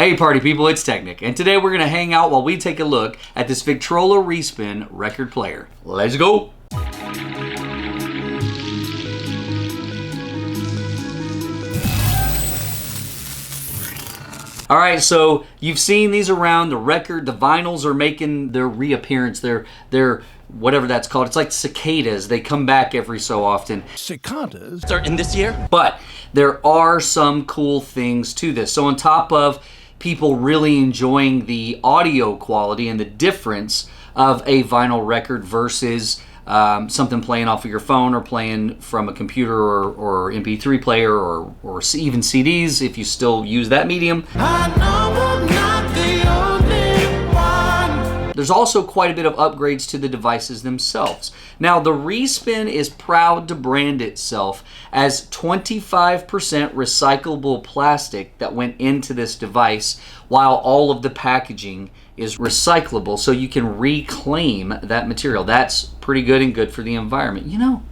Hey party people, it's tech-Nic, and today we're going to hang out while we take a look at this Victrola Respin record player. Let's go! Alright, so you've seen these around. The vinyls are making their reappearance. They're whatever that's called. It's like cicadas. They come back every so often. Cicadas are in this year? But there are some cool things to this. So on top of people really enjoying the audio quality and the difference of a vinyl record versus something playing off of your phone or playing from a computer or MP3 player or even CDs if you still use that medium. I know I'm not the only one. There's also quite a bit of upgrades to the devices themselves. Now the Respin is proud to brand itself as 25% recyclable plastic that went into this device, while all of the packaging is recyclable, so you can reclaim that material. That's pretty good and good for the environment. You know,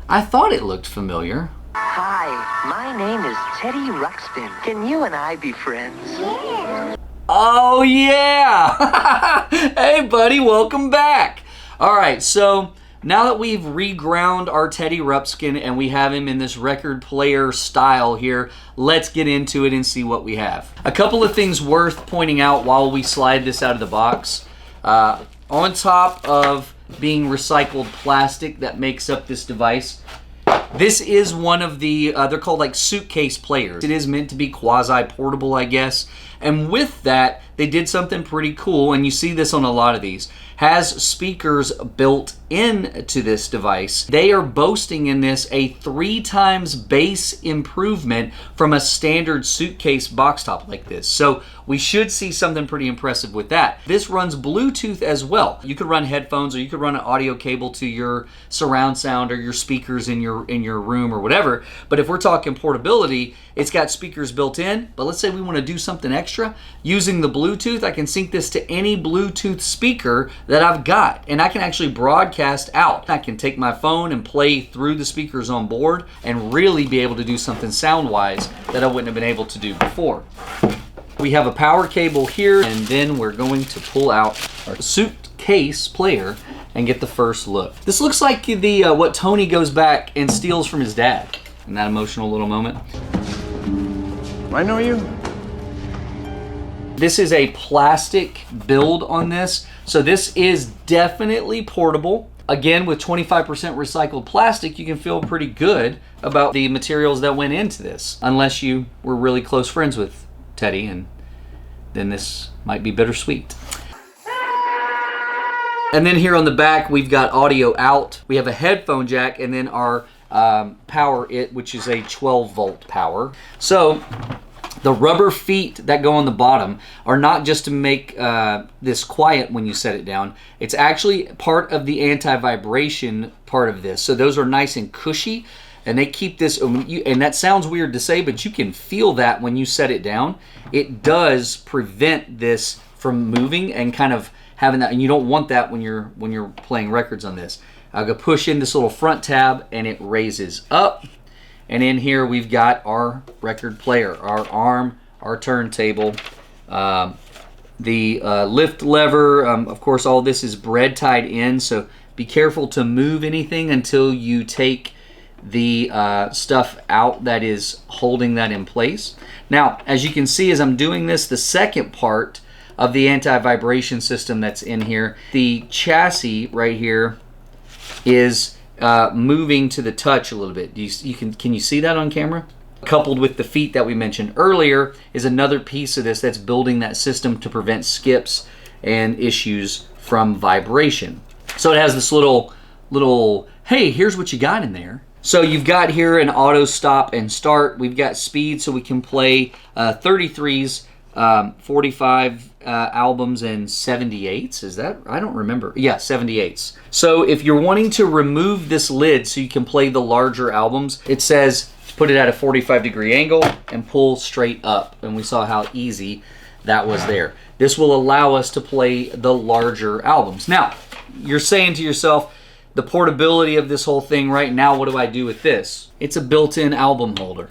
I thought it looked familiar. Hi, my name is Teddy Ruxpin. Can you and I be friends? Yeah. Oh yeah! Hey buddy, welcome back. All right, so now that we've reground our Teddy Ruxpin and we have him in this record player style here, let's get into it and see what we have. A couple of things worth pointing out while we slide this out of the box. On top of being recycled plastic that makes up this device, this is one of the, they're called like suitcase players. It is meant to be quasi-portable, I guess. And with that, they did something pretty cool, and you see this on a lot of these. Has speakers built into this device. They are boasting in this a 3 times bass improvement from a standard suitcase box top like this. So we should see something pretty impressive with that. This runs Bluetooth as well. You could run headphones, or you could run an audio cable to your surround sound or your speakers in your room or whatever. But if we're talking portability, it's got speakers built in. But let's say we want to do something extra. Using the Bluetooth, I can sync this to any Bluetooth speaker that I've got, and I can actually broadcast out. I can take my phone and play through the speakers on board and really be able to do something sound-wise that I wouldn't have been able to do before. We have a power cable here, and then we're going to pull out our suitcase player and get the first look. This looks like the what Tony goes back and steals from his dad in that emotional little moment. I know you. This is a plastic build on this, so this is definitely portable. Again, with 25% recycled plastic, you can feel pretty good about the materials that went into this, unless you were really close friends with Teddy, and then this might be bittersweet. And then here on the back, we've got audio out. We have a headphone jack, and then our power which is a 12 volt power. So the rubber feet that go on the bottom are not just to make this quiet when you set it down. It's actually part of the anti-vibration part of this. So those are nice and cushy, and they keep this, and that sounds weird to say, but you can feel that when you set it down. It does prevent this from moving and kind of having that, and you don't want that when you're playing records on this. I'll go push in this little front tab, and it raises up. And in here we've got our record player, our arm, our turntable, the lift lever. Of course, all this is bread tied in, so be careful to move anything until you take the stuff out that is holding that in place. Now, as you can see as I'm doing this, the second part of the anti-vibration system that's in here, the chassis right here is moving to the touch a little bit. Can you see that on camera? Coupled with the feet that we mentioned earlier is another piece of this that's building that system to prevent skips and issues from vibration. So it has this little, hey, here's what you got in there. So you've got here an auto stop and start. We've got speed, so we can play 33s, 45 albums, and 78s. Is that? I don't remember. Yeah, 78s. So if you're wanting to remove this lid so you can play the larger albums, it says put it at a 45-degree angle and pull straight up. And we saw how easy that was there. This will allow us to play the larger albums. Now, you're saying to yourself, the portability of this whole thing right now, what do I do with this? It's a built-in album holder.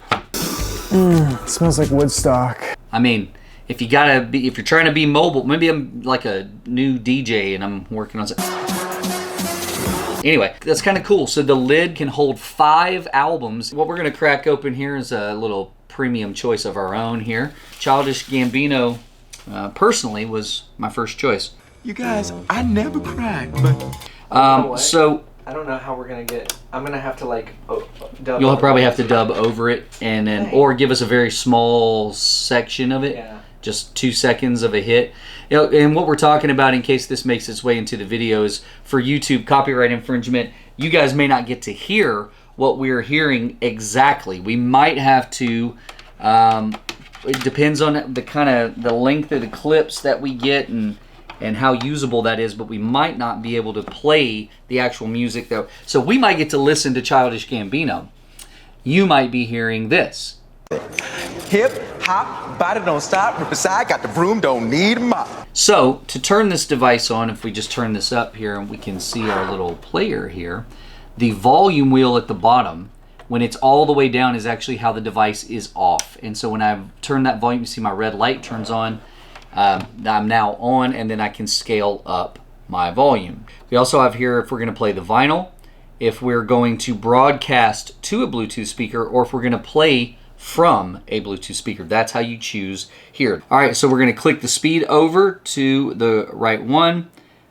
Smells like Woodstock. I mean, if you're trying to be mobile, maybe I'm like a new DJ and I'm working on something. Anyway, that's kind of cool. So the lid can hold 5 albums. What we're gonna crack open here is a little premium choice of our own here. Childish Gambino, personally, was my first choice. You guys, I never cried, but... So... I don't know how we're gonna get. I'm gonna have to like dub. You'll probably have to dub over it, and then or give us a very small section of it, just 2 seconds of a hit. You know, and what we're talking about, in case this makes its way into the video, is for YouTube copyright infringement. You guys may not get to hear what we're hearing exactly. We might have to. It depends on the kind of the length of the clips that we get and how usable that is, but we might not be able to play the actual music though. So we might get to listen to Childish Gambino. You might be hearing this. Hip, hop, body don't stop, side got the broom, don't need a mop. So to turn this device on, if we just turn this up here and we can see our little player here, the volume wheel at the bottom, when it's all the way down, is actually how the device is off. And so when I turn that volume, you see my red light turns on. I'm now on, and then I can scale up my volume. We also have here if we're going to play the vinyl, if we're going to broadcast to a Bluetooth speaker, or if we're going to play from a Bluetooth speaker. That's how you choose here. All right, so we're going to click the speed over to the right one.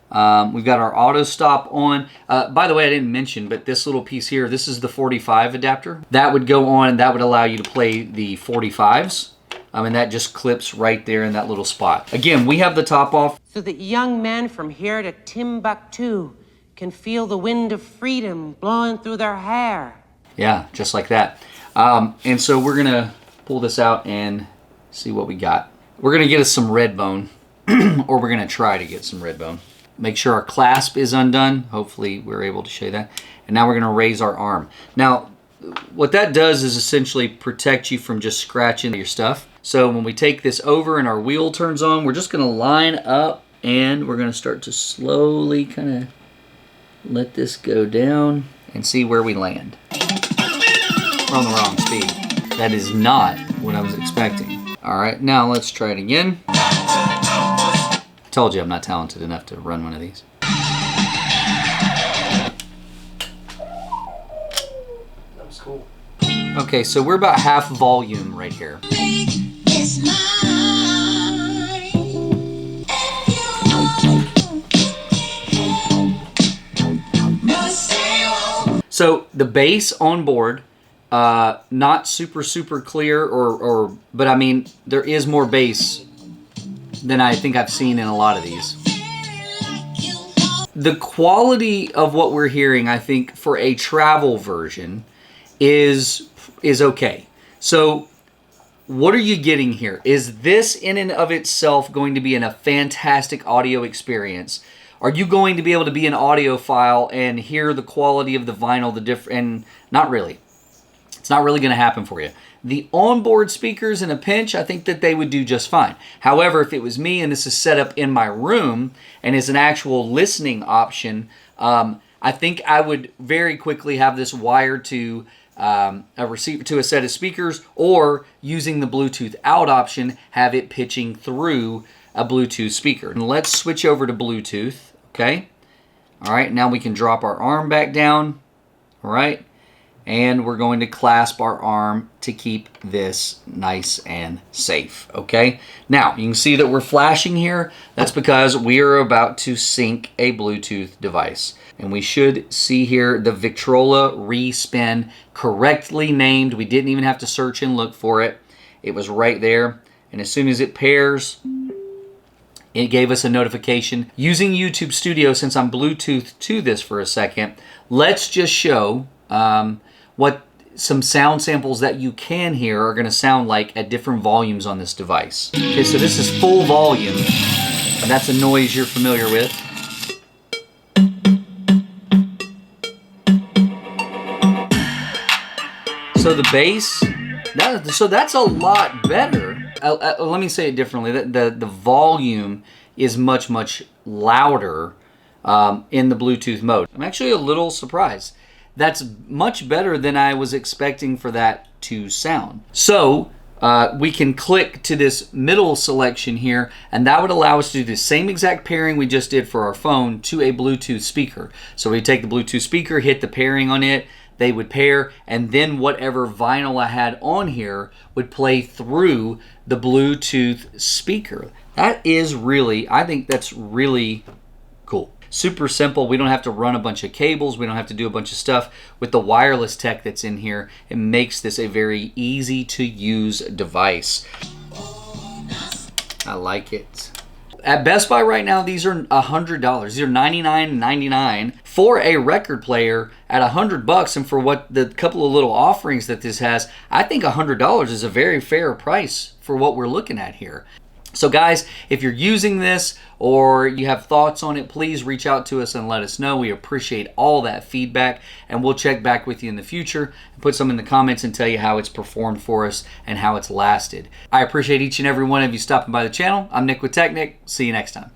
We've got our auto stop on. By the way, I didn't mention, but this little piece here, this is the 45 adapter. That would go on, and that would allow you to play the 45s. And that just clips right there in that little spot. Again, we have the top off. So that young men from here to Timbuktu can feel the wind of freedom blowing through their hair. Yeah, just like that. And so we're gonna pull this out and see what we got. We're gonna get us some red bone, or we're gonna try to get some red bone. Make sure our clasp is undone. Hopefully we're able to show you that. And now we're gonna raise our arm. Now, what that does is essentially protect you from just scratching your stuff. So when we take this over and our wheel turns on, we're just going to line up and we're going to start to slowly kind of let this go down and see where we land. We're on the wrong speed. That is not what I was expecting. All right, now let's try it again. I told you I'm not talented enough to run one of these. That was cool. Okay, so we're about half volume right here. So the bass on board, not super clear, but I mean, there is more bass than I think I've seen in a lot of these. The quality of what we're hearing, I think, for a travel version is okay. So what are you getting here? Is this in and of itself going to be a fantastic audio experience? Are you going to be able to be an audiophile and hear the quality of the vinyl, and not really. It's not really going to happen for you. The onboard speakers in a pinch, I think that they would do just fine. However, if it was me and this is set up in my room and is an actual listening option, I think I would very quickly have this wired to a receiver, to a set of speakers, or using the Bluetooth out option, have it pitching through a Bluetooth speaker. And let's switch over to Bluetooth, okay? All right, now we can drop our arm back down, all right? And we're going to clasp our arm to keep this nice and safe, okay? Now, you can see that we're flashing here. That's because we are about to sync a Bluetooth device. And we should see here the Victrola respin, correctly named. We didn't even have to search and look for it. It was right there. And as soon as it pairs, it gave us a notification. Using YouTube Studio, since I'm Bluetooth to this for a second, let's just show what some sound samples that you can hear are going to sound like at different volumes on this device. Okay, so this is full volume, and that's a noise you're familiar with. So the bass, so that's a lot better. Let me say it differently. The volume is much louder in the Bluetooth mode. I'm actually a little surprised. That's much better than I was expecting for that to sound. So we can click to this middle selection here, and that would allow us to do the same exact pairing we just did for our phone to a Bluetooth speaker. So we take the Bluetooth speaker, hit the pairing on it, they would pair, and then whatever vinyl I had on here would play through the Bluetooth speaker. That is really, I think that's really cool. Super simple. We don't have to run a bunch of cables. We don't have to do a bunch of stuff. With the wireless tech that's in here, it makes this a very easy to use device. I like it. At Best Buy right now, these are $100. These are $99.99 for a record player at $100. And for what the couple of little offerings that this has, I think $100 is a very fair price for what we're looking at here. So guys, if you're using this or you have thoughts on it, please reach out to us and let us know. We appreciate all that feedback, and we'll check back with you in the future and put some in the comments and tell you how it's performed for us and how it's lasted. I appreciate each and every one of you stopping by the channel. I'm Nick with tech-Nic. See you next time.